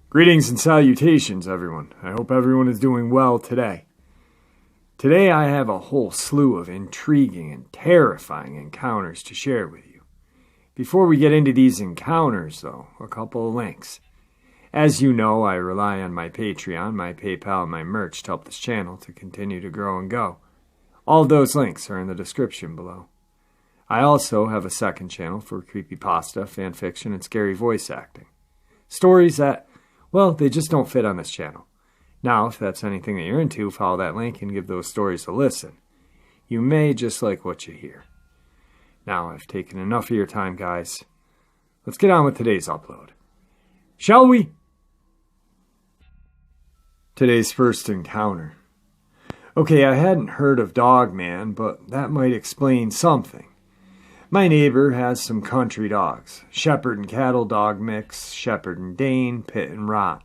Greetings and salutations, everyone. I hope everyone is doing well today. Today I have a whole slew of intriguing and terrifying encounters to share with you. Before we get into these encounters, though, a couple of links. As you know, I rely on my Patreon, my PayPal, and my merch to help this channel to continue to grow and go. All of those links are in the description below. I also have a second channel for creepypasta, fanfiction, and scary voice acting. Stories that, well, they just don't fit on this channel. Now, if that's anything that you're into, follow that link and give those stories a listen. You may just like what you hear. Now, I've taken enough of your time, guys. Let's get on with today's upload. Shall we? Today's first encounter. Okay, I hadn't heard of Dogman, but that might explain something. My neighbor has some country dogs. Shepherd and cattle dog mix, Shepherd and Dane, Pit and Rot.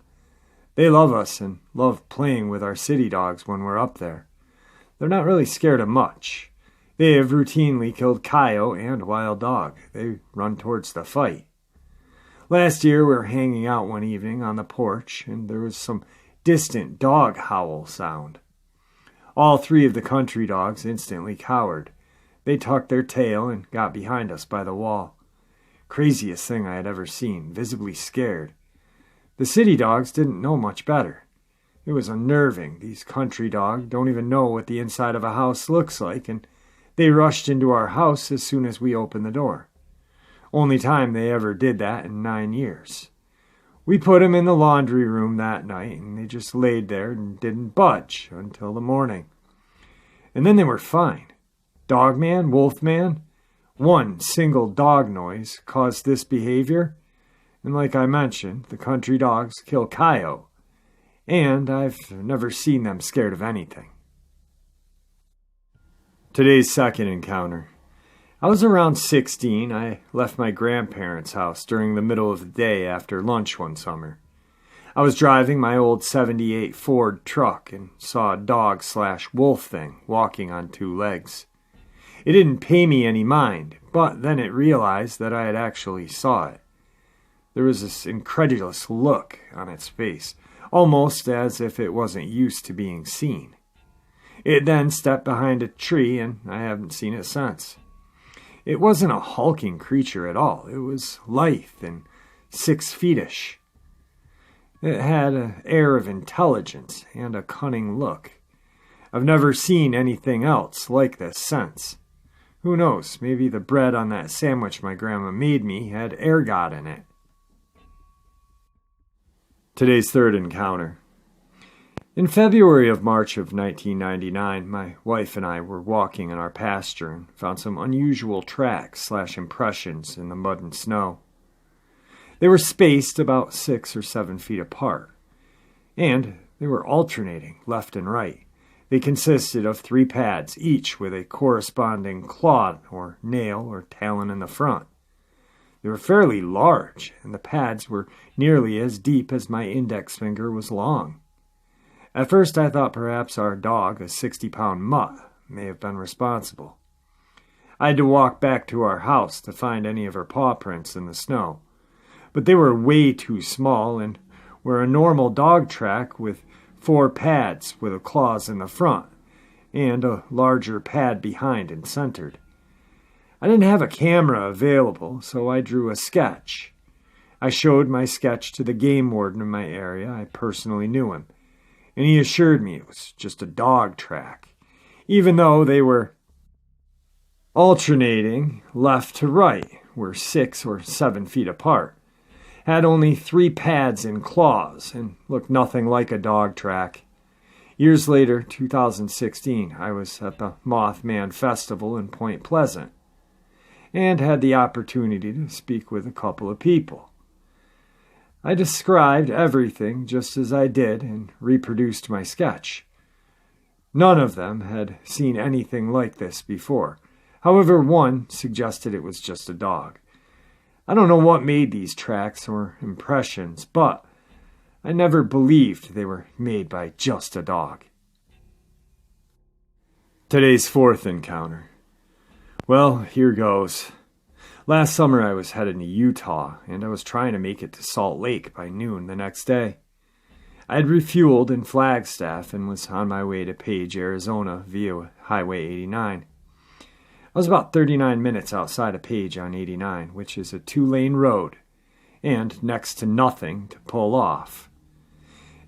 They love us and love playing with our city dogs when we're up there. They're not really scared of much. They have routinely killed coyote and wild dog. They run towards the fight. Last year we were hanging out one evening on the porch and there was some distant dog howl sound. All three of the country dogs instantly cowered. They tucked their tail and got behind us by the wall. Craziest thing I had ever seen, visibly scared. The city dogs didn't know much better. It was unnerving. These country dogs don't even know what the inside of a house looks like, and they rushed into our house as soon as we opened the door. Only time they ever did that in 9 years. We put them in the laundry room that night, and they just laid there and didn't budge until the morning. And then they were fine. Dogman, Wolfman, one single dog noise caused this behavior. And like I mentioned, the country dogs kill coyote. And I've never seen them scared of anything. Today's second encounter. I was around 16. I left my grandparents' house during the middle of the day after lunch one summer. I was driving my old '78 Ford truck and saw a dog/wolf thing walking on 2 legs. It didn't pay me any mind, but then it realized that I had actually saw it. There was this incredulous look on its face, almost as if it wasn't used to being seen. It then stepped behind a tree, and I haven't seen it since. It wasn't a hulking creature at all. It was lithe and 6 feet-ish. It had an air of intelligence and a cunning look. I've never seen anything else like this since. Who knows, maybe the bread on that sandwich my grandma made me had ergot in it. Today's third encounter. In February of March of 1999, my wife and I were walking in our pasture and found some unusual tracks/impressions in the mud and snow. They were spaced about 6 or 7 feet apart, and they were alternating left and right. They consisted of 3 pads, each with a corresponding claw or nail or talon in the front. They were fairly large, and the pads were nearly as deep as my index finger was long. At first I thought perhaps our dog, a 60-pound mutt, may have been responsible. I had to walk back to our house to find any of her paw prints in the snow, but they were way too small and were a normal dog track with 4 pads with claws in the front and a larger pad behind and centered. I didn't have a camera available, so I drew a sketch. I showed my sketch to the game warden in my area. I personally knew him, and he assured me it was just a dog track, even though they were alternating left to right, were 6 or 7 feet apart, had only 3 pads and claws, and looked nothing like a dog track. Years later, 2016, I was at the Mothman Festival in Point Pleasant, and had the opportunity to speak with a couple of people. I described everything just as I did and reproduced my sketch. None of them had seen anything like this before. However, one suggested it was just a dog. I don't know what made these tracks or impressions, but I never believed they were made by just a dog. Today's fourth encounter. Well, here goes. Last summer I was headed to Utah, and I was trying to make it to Salt Lake by noon the next day. I had refueled in Flagstaff and was on my way to Page, Arizona via Highway 89. I was about 39 minutes outside of Page on 89, which is a 2-lane road, and next to nothing to pull off.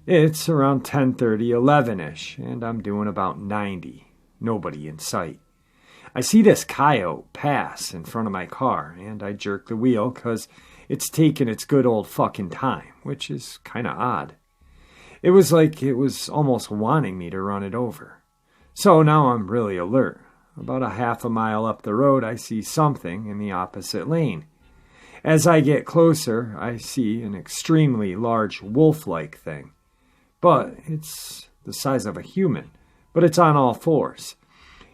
It's around 10:30, 11-ish, and I'm doing about 90. Nobody in sight. I see this coyote pass in front of my car, and I jerk the wheel because it's taking its good old fucking time, which is kind of odd. It was like it was almost wanting me to run it over. So now I'm really alert. About a half a mile up the road, I see something in the opposite lane. As I get closer, I see an extremely large wolf-like thing. But it's the size of a human, but it's on all fours.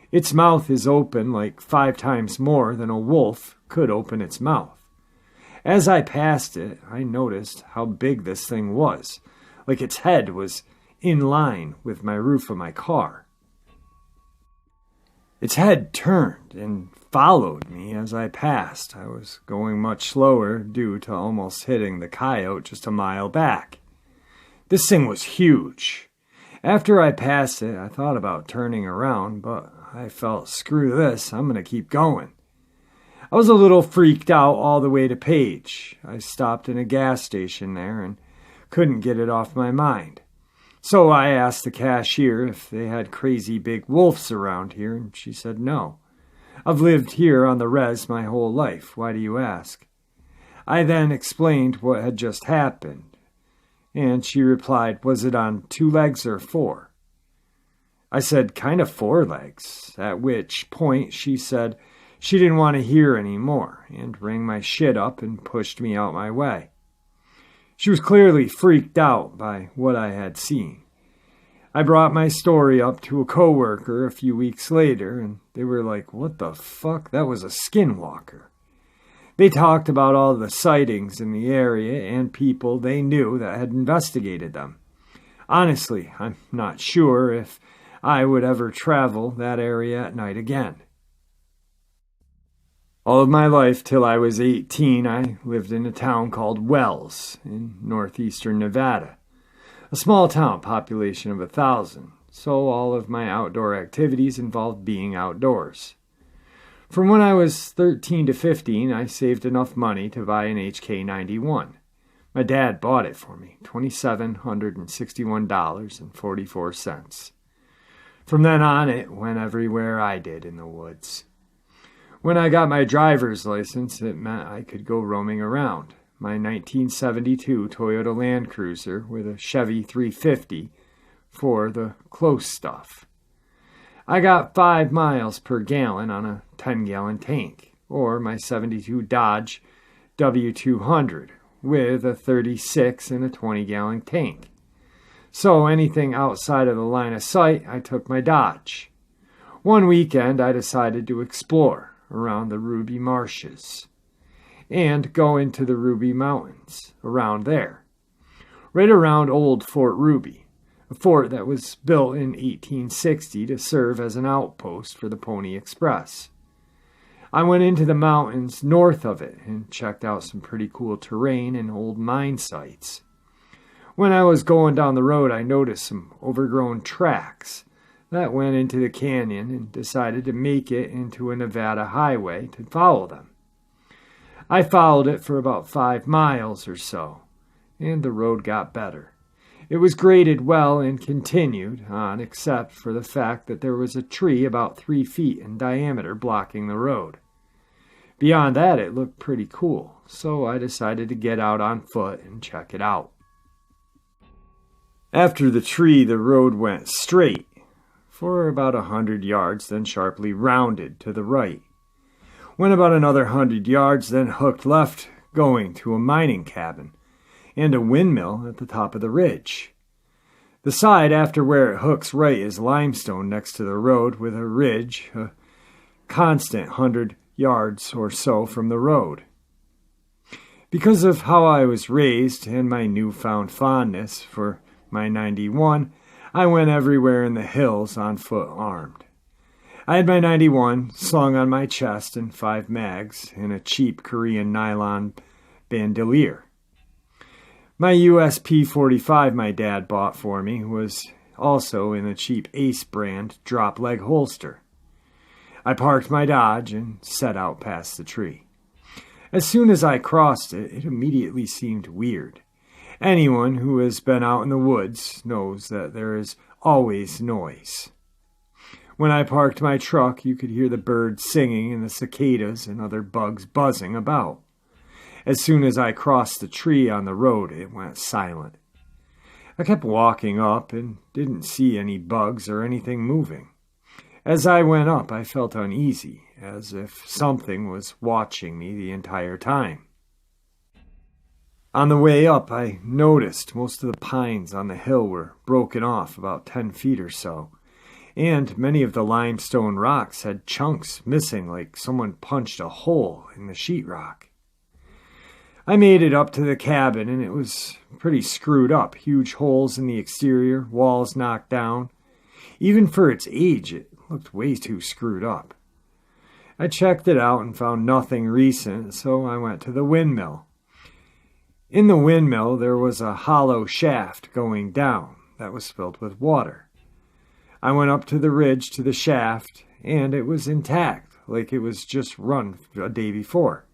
Its mouth is open like 5 times more than a wolf could open its mouth. As I passed it, I noticed how big this thing was, like its head was in line with my roof of my car. Its head turned and followed me as I passed. I was going much slower due to almost hitting the coyote just a mile back. This thing was huge. After I passed it, I thought about turning around, but I felt, screw this, I'm going to keep going. I was a little freaked out all the way to Page. I stopped in a gas station there and couldn't get it off my mind. So I asked the cashier if they had crazy big wolves around here, and she said no. I've lived here on the res my whole life. Why do you ask? I then explained what had just happened, and she replied, was it on 2 legs or 4? I said, kind of 4 legs, at which point she said she didn't want to hear any more and rang my shit up and pushed me out my way. She was clearly freaked out by what I had seen. I brought my story up to a coworker a few weeks later, and they were like, what the fuck? That was a skinwalker. They talked about all the sightings in the area and people they knew that had investigated them. Honestly, I'm not sure if I would ever travel that area at night again. All of my life till I was 18, I lived in a town called Wells in northeastern Nevada. A small town, population of 1,000, so all of my outdoor activities involved being outdoors. From when I was 13 to 15, I saved enough money to buy an HK91. My dad bought it for me, $2,761.44. From then on, it went everywhere I did in the woods. When I got my driver's license, it meant I could go roaming around. My 1972 Toyota Land Cruiser with a Chevy 350 for the close stuff. I got 5 miles per gallon on a 10-gallon tank, or my 72 Dodge W200 with a 36 and a 20-gallon tank. So anything outside of the line of sight, I took my Dodge. One weekend, I decided to explore around the Ruby Marshes and go into the Ruby Mountains around there, right around old Fort Ruby, a fort that was built in 1860 to serve as an outpost for the Pony Express. I went into the mountains north of it and checked out some pretty cool terrain and old mine sites. When I was going down the road, I noticed some overgrown tracks that went into the canyon and decided to make it into a Nevada highway to follow them. I followed it for about 5 miles or so, and the road got better. It was graded well and continued on, except for the fact that there was a tree about 3 feet in diameter blocking the road. Beyond that, it looked pretty cool, so I decided to get out on foot and check it out. After the tree, the road went straight for about 100 yards, then sharply rounded to the right. Went about another 100 yards, then hooked left, going to a mining cabin and a windmill at the top of the ridge. The side after where it hooks right is limestone next to the road with a ridge, a constant 100 yards or so from the road. Because of how I was raised and my newfound fondness for my 91, I went everywhere in the hills on foot armed. I had my 91 slung on my chest and 5 mags in a cheap Korean nylon bandolier. My US P45 my dad bought for me was also in a cheap Ace brand drop leg holster. I parked my Dodge and set out past the tree. As soon as I crossed it, it immediately seemed weird. Anyone who has been out in the woods knows that there is always noise. When I parked my truck, you could hear the birds singing and the cicadas and other bugs buzzing about. As soon as I crossed the tree on the road, it went silent. I kept walking up and didn't see any bugs or anything moving. As I went up, I felt uneasy, as if something was watching me the entire time. On the way up, I noticed most of the pines on the hill were broken off about 10 feet or so, and many of the limestone rocks had chunks missing like someone punched a hole in the sheetrock. I made it up to the cabin, and it was pretty screwed up. Huge holes in the exterior, walls knocked down. Even for its age, it looked way too screwed up. I checked it out and found nothing recent, so I went to the windmill. In the windmill, there was a hollow shaft going down that was filled with water. I went up to the ridge to the shaft, and it was intact, like it was just run a day before.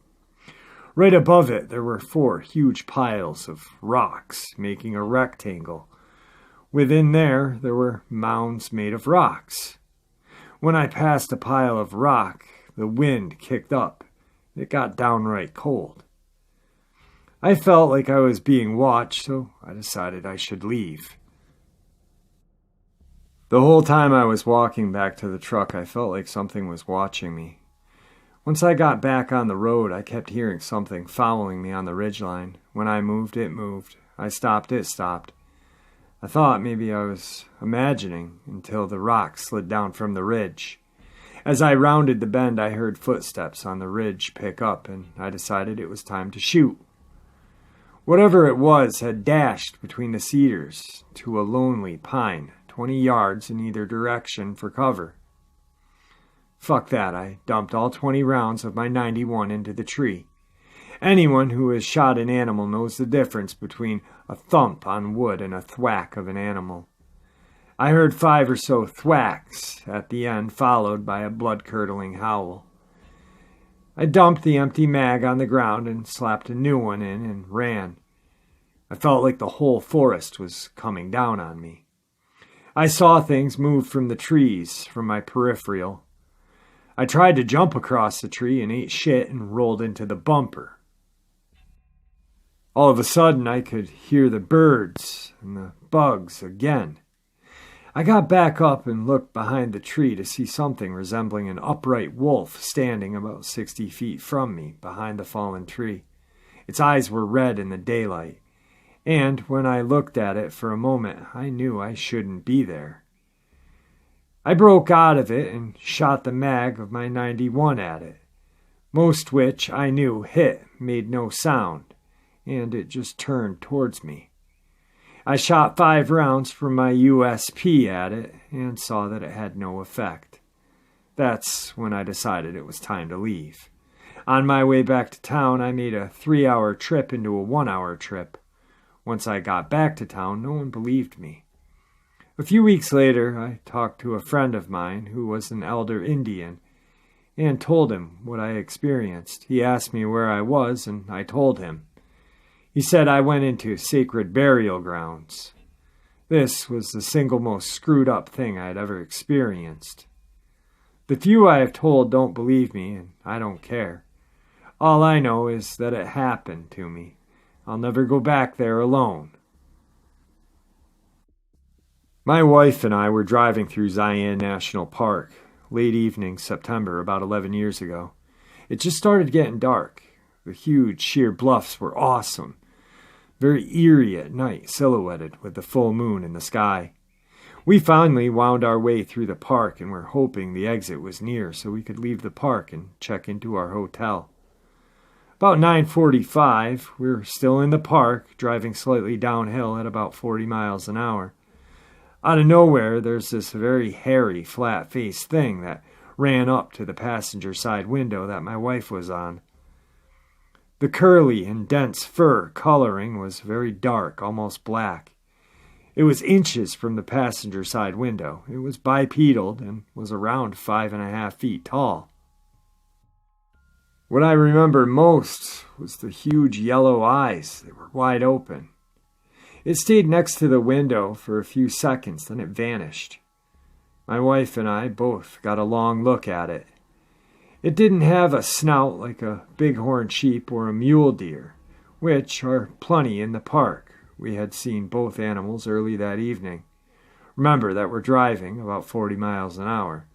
Right above it, there were 4 huge piles of rocks, making a rectangle. Within there were mounds made of rocks. When I passed a pile of rock, the wind kicked up. It got downright cold. I felt like I was being watched, so I decided I should leave. The whole time I was walking back to the truck, I felt like something was watching me. Once I got back on the road, I kept hearing something following me on the ridgeline. When I moved, it moved. I stopped, it stopped. I thought maybe I was imagining until the rock slid down from the ridge. As I rounded the bend, I heard footsteps on the ridge pick up, and I decided it was time to shoot. Whatever it was had dashed between the cedars to a lonely pine, 20 yards in either direction for cover. Fuck that, I dumped all 20 rounds of my 91 into the tree. Anyone who has shot an animal knows the difference between a thump on wood and a thwack of an animal. I heard 5 or so thwacks at the end, followed by a blood-curdling howl. I dumped the empty mag on the ground and slapped a new one in and ran. I felt like the whole forest was coming down on me. I saw things move from the trees, from my peripheral. I tried to jump across the tree and ate shit and rolled into the bumper. All of a sudden, I could hear the birds and the bugs again. I got back up and looked behind the tree to see something resembling an upright wolf standing about 60 feet from me behind the fallen tree. Its eyes were red in the daylight, and when I looked at it for a moment, I knew I shouldn't be there. I broke out of it and shot the mag of my 91 at it, most which I knew made no sound, and it just turned towards me. I shot 5 rounds from my USP at it and saw that it had no effect. That's when I decided it was time to leave. On my way back to town, I made a 3-hour trip into a 1-hour trip. Once I got back to town, no one believed me. A few weeks later, I talked to a friend of mine who was an elder Indian and told him what I experienced. He asked me where I was, and I told him. He said I went into sacred burial grounds. This was the single most screwed up thing I had ever experienced. The few I have told don't believe me, and I don't care. All I know is that it happened to me. I'll never go back there alone. My wife and I were driving through Zion National Park, late evening September, about 11 years ago. It just started getting dark. The huge, sheer bluffs were awesome. Very eerie at night, silhouetted with the full moon in the sky. We finally wound our way through the park and were hoping the exit was near so we could leave the park and check into our hotel. About 9:45, we were still in the park, driving slightly downhill at about 40 miles an hour. Out of nowhere, there's this very hairy, flat-faced thing that ran up to the passenger side window that my wife was on. The curly and dense fur coloring was very dark, almost black. It was inches from the passenger side window. It was bipedal and was around 5.5 feet tall. What I remember most was the huge yellow eyes. They were wide open. It stayed next to the window for a few seconds, then it vanished. My wife and I both got a long look at it. It didn't have a snout like a bighorn sheep or a mule deer, which are plenty in the park. We had seen both animals early that evening. Remember that we're driving about 40 miles an hour.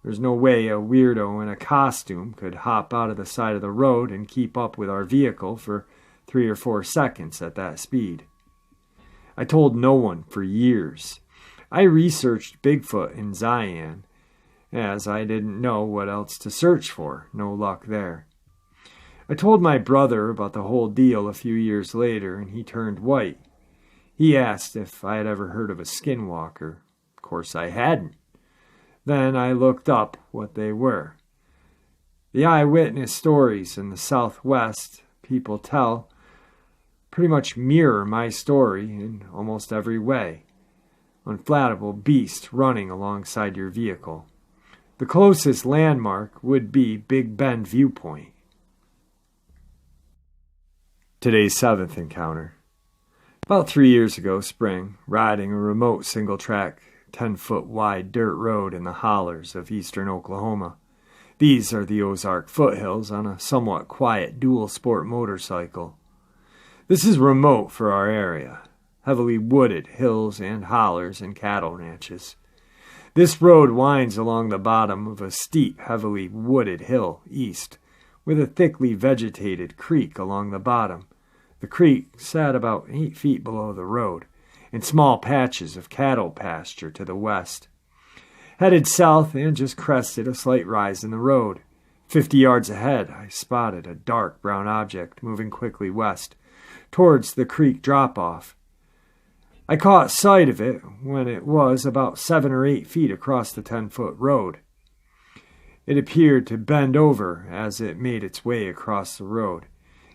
There's no way a weirdo in a costume could hop out of the side of the road and keep up with our vehicle for 3 or 4 seconds at that speed. I told no one for years. I researched Bigfoot in Zion, as I didn't know what else to search for. No luck there. I told my brother about the whole deal a few years later, and he turned white. He asked if I had ever heard of a skinwalker. Of course I hadn't. Then I looked up what they were. The eyewitness stories in the Southwest people tell pretty much mirror my story in almost every way. Unflattable beast running alongside your vehicle. The closest landmark would be Big Bend Viewpoint. Today's 7th encounter. About 3 years ago, spring, riding a remote single-track, 10-foot wide dirt road in the hollers of eastern Oklahoma. These are the Ozark foothills on a somewhat quiet dual-sport motorcycle. This is remote for our area. Heavily wooded hills and hollers and cattle ranches. This road winds along the bottom of a steep, heavily wooded hill east, with a thickly vegetated creek along the bottom. The creek sat about 8 feet below the road, and small patches of cattle pasture to the west. Headed south and just crested a slight rise in the road. 50 yards ahead, I spotted a dark brown object moving quickly west, towards the creek drop-off. I caught sight of it when it was about 7 or 8 feet across the 10-foot road. It appeared to bend over as it made its way across the road,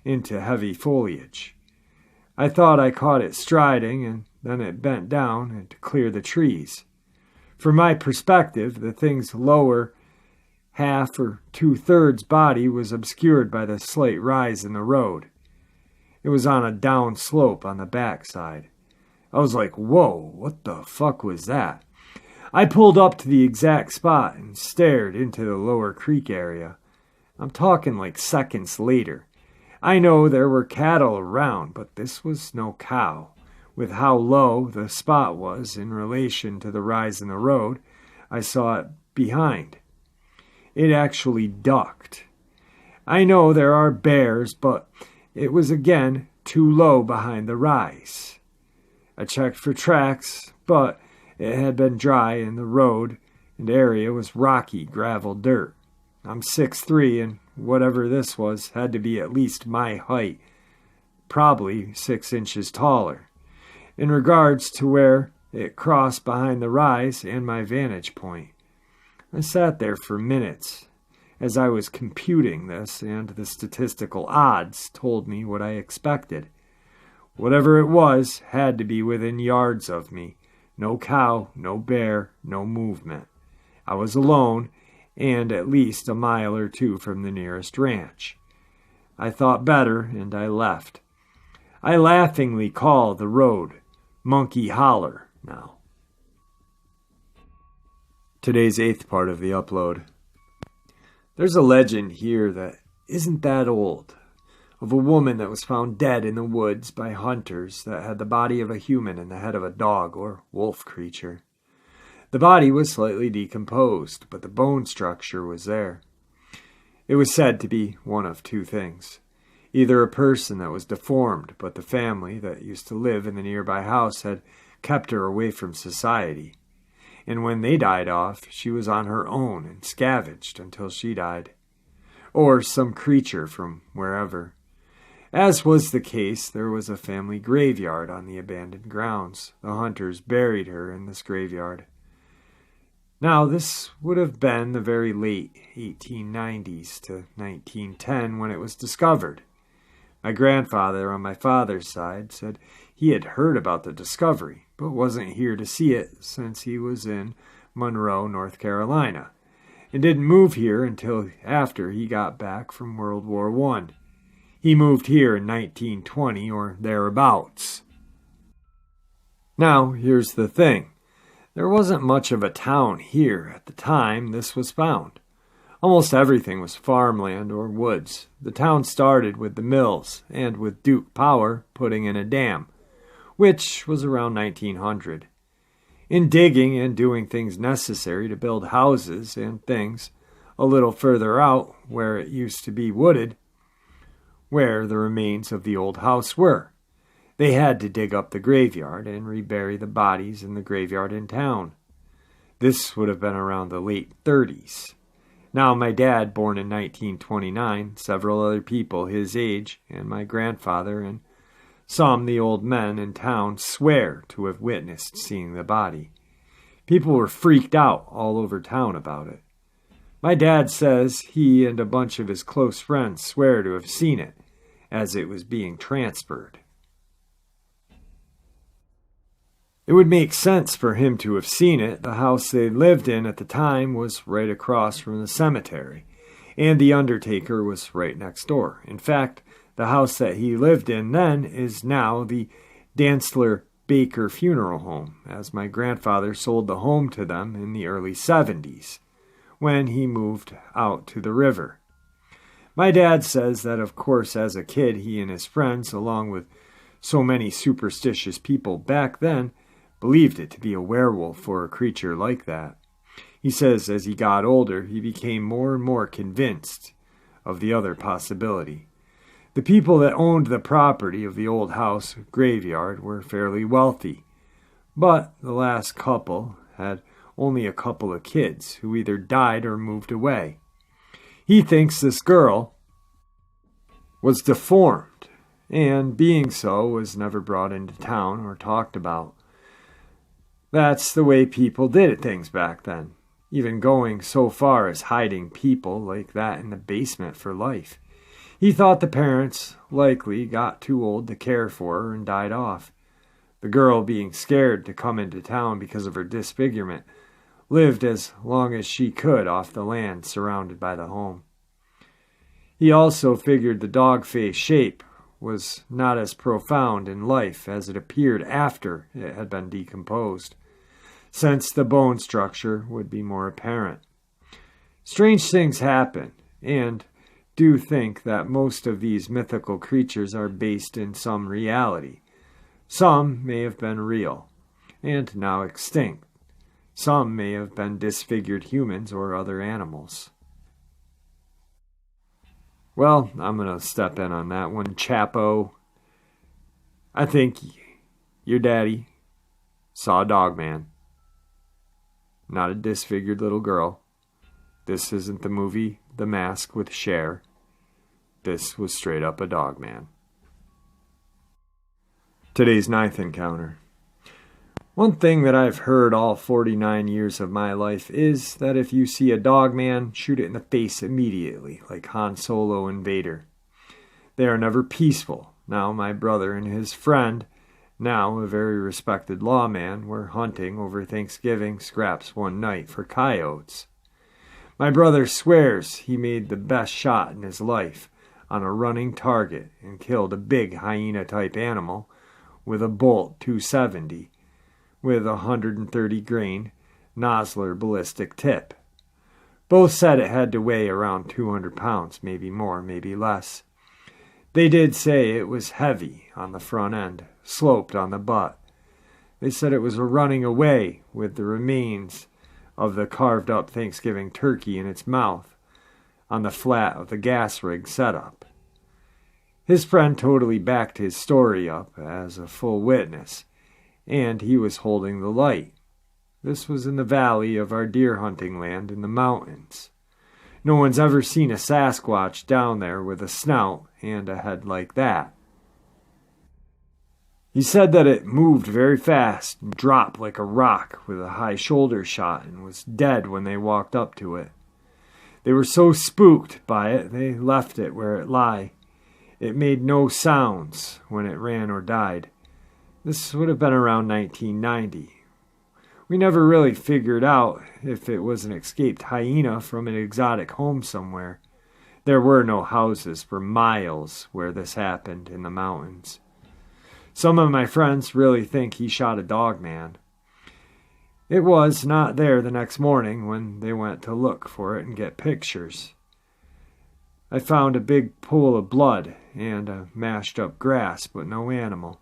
into heavy foliage. I thought I caught it striding, and then it bent down to clear the trees. From my perspective, the thing's lower half or 2/3 body was obscured by the slight rise in the road. It was on a down slope on the backside. I was like, whoa, what the fuck was that? I pulled up to the exact spot and stared into the lower creek area. I'm talking like seconds later. I know there were cattle around, but this was no cow. With how low the spot was in relation to the rise in the road, I saw it behind. It actually ducked. I know there are bears, but it was again too low behind the rise. I checked for tracks, but it had been dry and the road and area was rocky gravel dirt. I'm 6'3", and whatever this was had to be at least my height, probably 6 inches taller. In regards to where it crossed behind the rise and my vantage point. I sat there for minutes as I was computing this, and the statistical odds told me what I expected. Whatever it was had to be within yards of me. No cow, no bear, no movement. I was alone, and at least a mile or 2 from the nearest ranch. I thought better, and I left. I laughingly call the road Monkey Holler now. Today's 8th part of the upload. There's a legend here that isn't that old, of a woman that was found dead in the woods by hunters that had the body of a human and the head of a dog or wolf creature. The body was slightly decomposed, but the bone structure was there. It was said to be one of 2 things. Either a person that was deformed, but the family that used to live in the nearby house had kept her away from society. And when they died off, she was on her own and scavenged until she died. Or some creature from wherever. As was the case, there was a family graveyard on the abandoned grounds. The hunters buried her in this graveyard. Now, this would have been the very late 1890s to 1910 when it was discovered. My grandfather on my father's side said he had heard about the discovery, but wasn't here to see it since he was in Monroe, North Carolina, and didn't move here until after he got back from World War I. He moved here in 1920 or thereabouts. Now, here's the thing. There wasn't much of a town here at the time this was found. Almost everything was farmland or woods. The town started with the mills and with Duke Power putting in a dam, which was around 1900. In digging and doing things necessary to build houses and things a little further out where it used to be wooded, where the remains of the old house were. They had to dig up the graveyard and rebury the bodies in the graveyard in town. This would have been around the late 30s. Now my dad, born in 1929, several other people his age, and my grandfather, and some the old men in town swear to have witnessed seeing the body. People were freaked out all over town about it. My dad says he and a bunch of his close friends swear to have seen it as it was being transferred. It would make sense for him to have seen it. The house they lived in at the time was right across from the cemetery, and the undertaker was right next door. In fact, the house that he lived in then is now the Dantzler Baker Funeral Home, as my grandfather sold the home to them in the early 70s, when he moved out to the river. My dad says that, of course, as a kid, he and his friends, along with so many superstitious people back then, believed it to be a werewolf or a creature like that. He says as he got older, he became more and more convinced of the other possibility. The people that owned the property of the old house graveyard were fairly wealthy, but the last couple had only a couple of kids who either died or moved away. He thinks this girl was deformed, and being so was never brought into town or talked about. That's the way people did things back then, even going so far as hiding people like that in the basement for life. He thought the parents likely got too old to care for her and died off. The girl, being scared to come into town because of her disfigurement, lived as long as she could off the land surrounded by the home. He also figured the dog-face shape was not as profound in life as it appeared after it had been decomposed, since the bone structure would be more apparent. Strange things happen, and do think that most of these mythical creatures are based in some reality. Some may have been real, and now extinct. Some may have been disfigured humans or other animals. Well, I'm going to step in on that one, Chapo. I think your daddy saw a Dogman, not a disfigured little girl. This isn't the movie The Mask with Cher. This was straight up a Dogman. Today's ninth encounter. One thing that I've heard all 49 years of my life is that if you see a Dogman, shoot it in the face immediately, like Han Solo and Vader. They are never peaceful. Now my brother and his friend, now a very respected lawman, were hunting over Thanksgiving scraps one night for coyotes. My brother swears he made the best shot in his life on a running target and killed a big hyena-type animal with a Bolt 270 with a 130 grain Nosler ballistic tip. Both said it had to weigh around 200 pounds, maybe more, maybe less. They did say it was heavy on the front end, sloped on the butt. They said it was running away with the remains of the carved-up Thanksgiving turkey in its mouth on the flat of the gas rig setup. His friend totally backed his story up as a full witness, and he was holding the light. This was in the valley of our deer hunting land in the mountains. No one's ever seen a Sasquatch down there with a snout and a head like that. He said that it moved very fast and dropped like a rock with a high shoulder shot and was dead when they walked up to it. They were so spooked by it, they left it where it lay. It made no sounds when it ran or died. This would have been around 1990. We never really figured out if it was an escaped hyena from an exotic home somewhere. There were no houses for miles where this happened in the mountains. Some of my friends really think he shot a Dogman. It was not there the next morning when they went to look for it and get pictures. I found a big pool of blood and a mashed up grass, but no animal.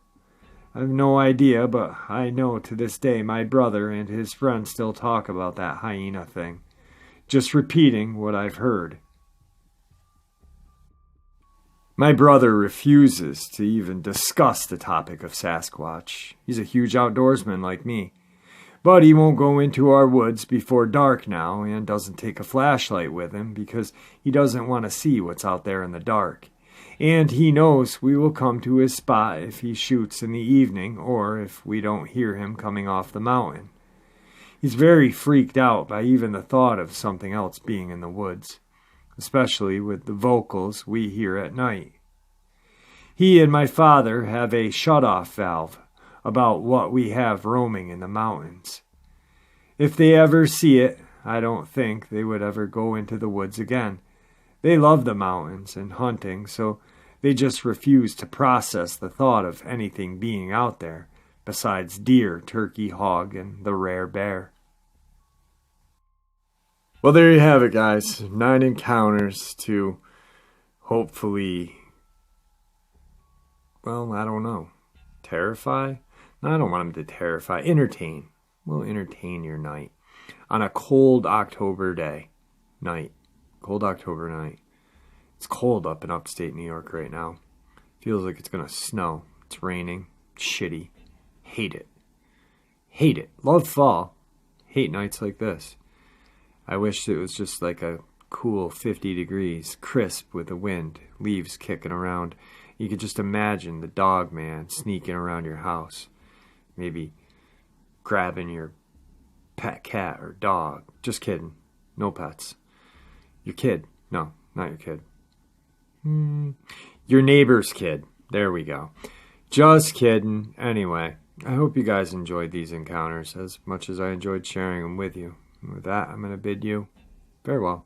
I have no idea, but I know to this day my brother and his friends still talk about that hyena thing. Just repeating what I've heard. My brother refuses to even discuss the topic of Sasquatch. He's a huge outdoorsman like me. But he won't go into our woods before dark now and doesn't take a flashlight with him because he doesn't want to see what's out there in the dark. And he knows we will come to his spot if he shoots in the evening or if we don't hear him coming off the mountain. He's very freaked out by even the thought of something else being in the woods, especially with the vocals we hear at night. He and my father have a shut-off valve about what we have roaming in the mountains. If they ever see it, I don't think they would ever go into the woods again. They love the mountains and hunting, so they just refuse to process the thought of anything being out there, besides deer, turkey, hog, and the rare bear. Well, there you have it, guys. 9 encounters to hopefully, well, I don't know, terrify? No, I don't want them to terrify. Entertain. We'll entertain your night on a cold October night. Cold October night. It's cold up in upstate New York right now. Feels like it's going to snow. It's raining. It's shitty. Hate it. Hate it. Love fall. Hate nights like this. I wish it was just like a cool 50 degrees, crisp with the wind, leaves kicking around. You could just imagine the Dogman sneaking around your house. Maybe grabbing your pet cat or dog. Just kidding. No pets. Your kid. No, not your kid. Your neighbor's kid. There we go. Just kidding. Anyway, I hope you guys enjoyed these encounters as much as I enjoyed sharing them with you. And with that, I'm going to bid you farewell.